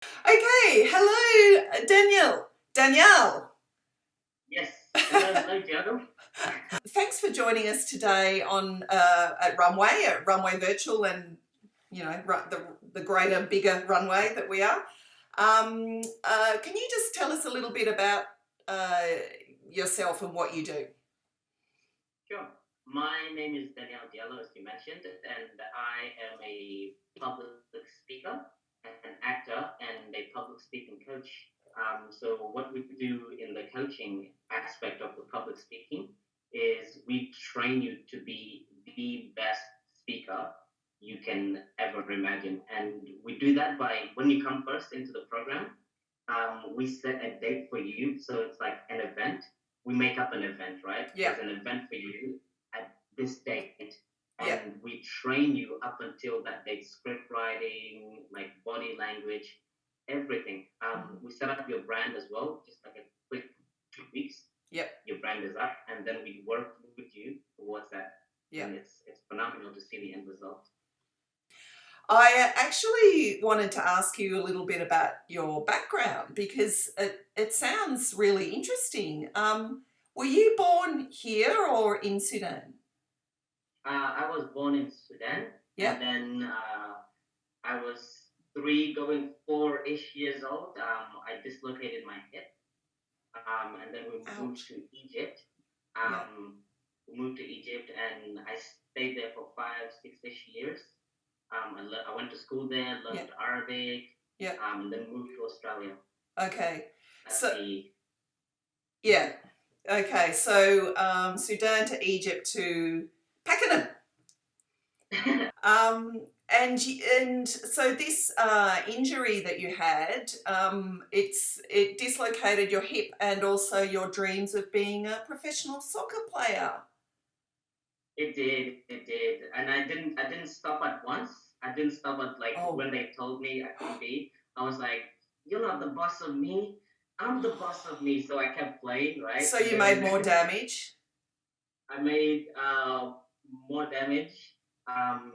Okay, hello, Danyal. Yes. Hello, Diallo. Thanks for joining us today on at Runway Virtual, and the greater, bigger runway that we are. Can you just tell us a little bit about uh, yourself and what you do? Sure. My name is Danyal Diallo, as you mentioned, and I am a public speaker, an actor, and a public speaking coach. So what we do in the coaching aspect of the public speaking is we train you to be the best speaker you can ever imagine. And we do that by when you come first into the program, we set a date for you. So it's like an event. We make up an event, right? Yeah, There's an event for you at this date, yeah. and we train you up until that date, script writing, like body language, everything. We set up your brand as well, just like a quick 2 weeks. Yep. Your brand is up, and then we work with you towards that. Yeah. And it's phenomenal to see the end result. I actually wanted to ask you a little bit about your background because it sounds really interesting. Were you born here or in Sudan? I was born in Sudan, Yeah. and then I was 3 going 4-ish years old. I dislocated my hip, and then we moved Ouch. to Egypt. Yeah. We moved to Egypt, and I stayed there for 5-6-ish years. I went to school there, learned Arabic, Yeah. and then moved to Australia. Okay. That's So the yeah. Okay. So Sudan to Egypt to Pakenham. And so this injury that you had, it dislocated your hip and also your dreams of being a professional soccer player. It did, and I didn't stop at once. I didn't stop at like Oh, when they told me I couldn't be. I was like, "You're not the boss of me. I'm the boss of me." So I kept playing, right? so And you made more then damage. I made more damage. And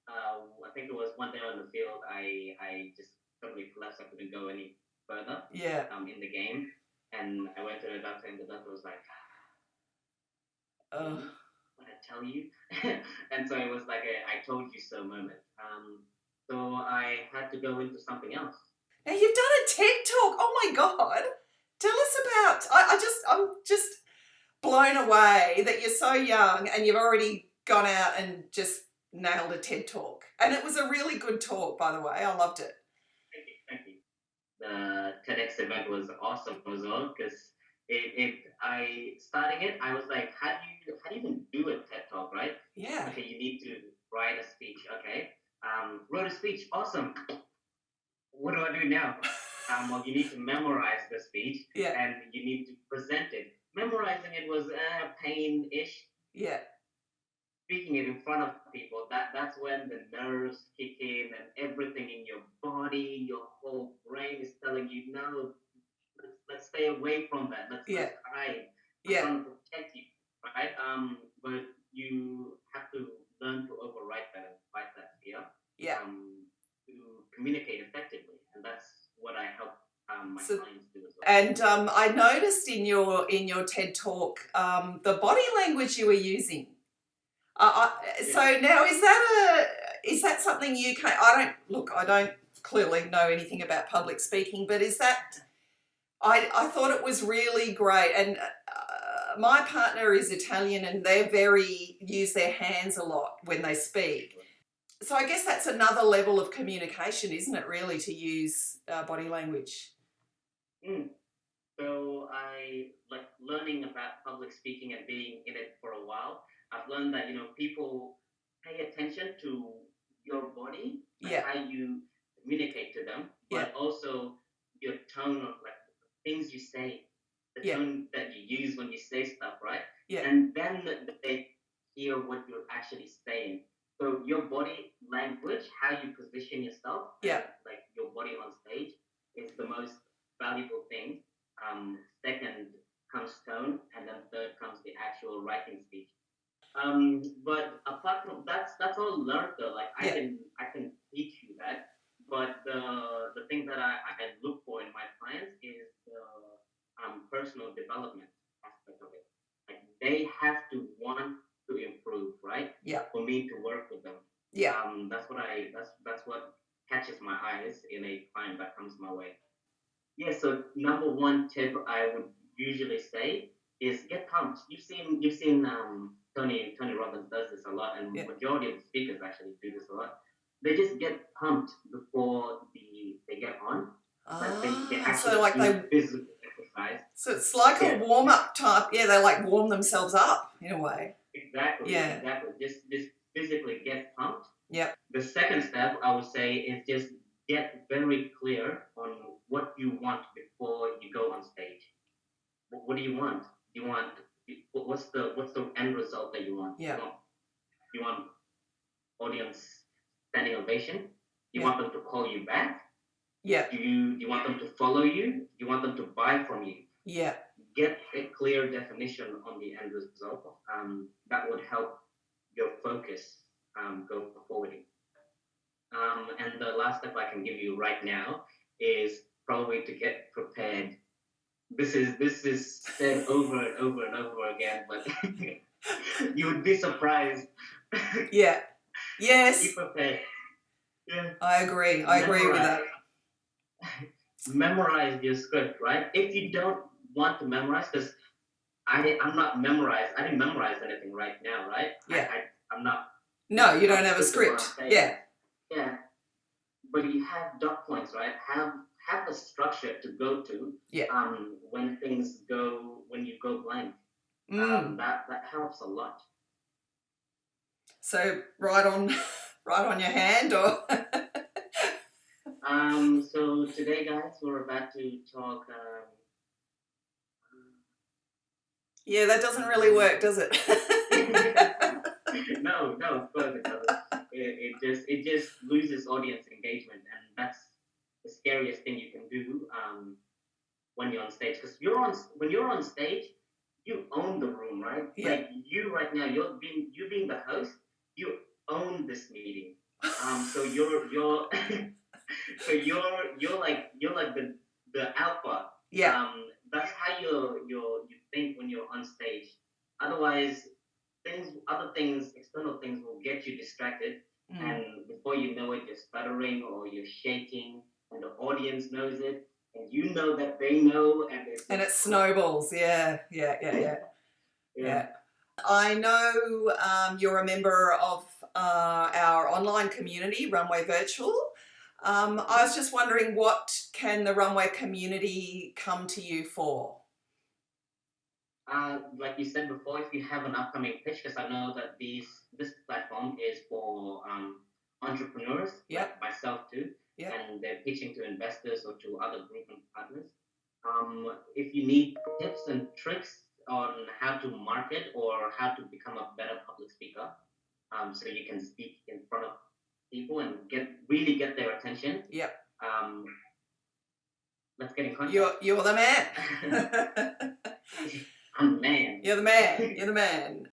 I think it was one day on the field. I just totally collapsed. I couldn't go any further. Yeah. In the game, and I went to the doctor, and the doctor was like, Uh, what I tell you? And so it was like a I told you so moment. So I had to go into something else. Now you've done a TED talk. Oh my God. Tell us about. I'm just blown away that you're so young and you've already gone out and just nailed a TED talk. And it was a really good talk, by the way. I loved it. Thank you. The TEDx event was awesome as well because I starting it, I was like, how do you even do a TED talk, right? Yeah. Okay, you need to write a speech. Okay, wrote a speech, awesome. What do I do now? Well, you need to memorize the speech, Yeah. and you need to present it. Memorizing it was pain-ish. Yeah. Speaking it in front of people, that's when the nerves kick in and everything in your body, your whole brain is telling you, no, let's stay away from that. Let's hide. I'm Yeah. trying to protect you, right? But you have to learn to override that and fight that fear. Yeah. To communicate effectively, and that's what I help my clients do as well. And I noticed in your TED talk the body language you were using. So now is that something you can? I don't clearly know anything about public speaking, but is that? I thought it was really great, and my partner is Italian, and they use their hands a lot when they speak. So I guess that's another level of communication, isn't it? Really, to use body language. So I like learning about public speaking and being in it for a while. I've learned that people pay attention to your body, like how you communicate to them, but also your tone of like things you say, the tone that you use when you say stuff, right? Yeah. And then they hear what you're actually saying. So your body language, how you position yourself, like your body on stage, is the most valuable thing. Second comes tone, and then third comes the actual writing speech. But apart from that's all learned though. Like I can teach you that, but the that I look for in my clients is the personal development aspect of it. Like they have to want to improve, right? Yeah. For me to work with them. Yeah. That's what catches my eyes in a client that comes my way. Yeah, so number one tip I would usually say is get pumped. You've seen Tony Robbins does this a lot, and Yeah. majority of the speakers actually do this a lot. They just get pumped before they get on. Like they So actually like do they, physical exercise. so it's like a Yeah, warm up type. Yeah, they like warm themselves up in a way. exactly, Yeah. exactly. Just physically get pumped. Yep. The second step I would say is just get very clear on what you want before you go on stage. What do you want? You want what's the end result that you want? Yeah. You want audience standing ovation? You Yeah. want them to call you back? Yeah. Do you want them to follow you? Do you want them to buy from you? Yeah. Get a clear definition on the end result. That would help your focus go forwarding. And the last step I can give you right now is probably to get prepared. This is said over and over and over again, but you would be surprised. Yeah. Yes. Be prepared. Yeah. I agree. I agree with that. Memorize your script, right? If you don't want to memorize, because I'm not memorized. I didn't memorize anything right now, right? Yeah. I'm not. No, you don't have a script. Yeah. Yeah. But you have dot points, right? Have a structure to go to. Yeah. When you go blank. Mm. That helps a lot. So right on your hand, or So today, guys, we're about to talk. yeah, that doesn't really work, does it? No, of course it doesn't. It just loses audience engagement, and that's the scariest thing you can do when you're on stage. Because when you're on stage, you own the room, right? Yeah. Like you right now, you being the host, you own this meeting. So you're so you're like the alpha. Yeah. That's how you think when you're on stage. Otherwise, other things, external things will get you distracted, and before you know it, you're stuttering or you're shaking, and the audience knows it, and you know that they know, and it snowballs. Yeah. Yeah. I know you're a member of our online community, Runway Virtual. I was just wondering, what can the Runway community come to you for? Like you said before, if you have an upcoming pitch, because I know that this platform is for entrepreneurs, like myself too, and they're pitching to investors or to other group and partners. If you need tips and tricks on how to market or how to become a better public speaker, so you can speak in front of people and really get their attention. Yep. Let's get in contact. You're the man. I'm the man. You're the man. You're the man.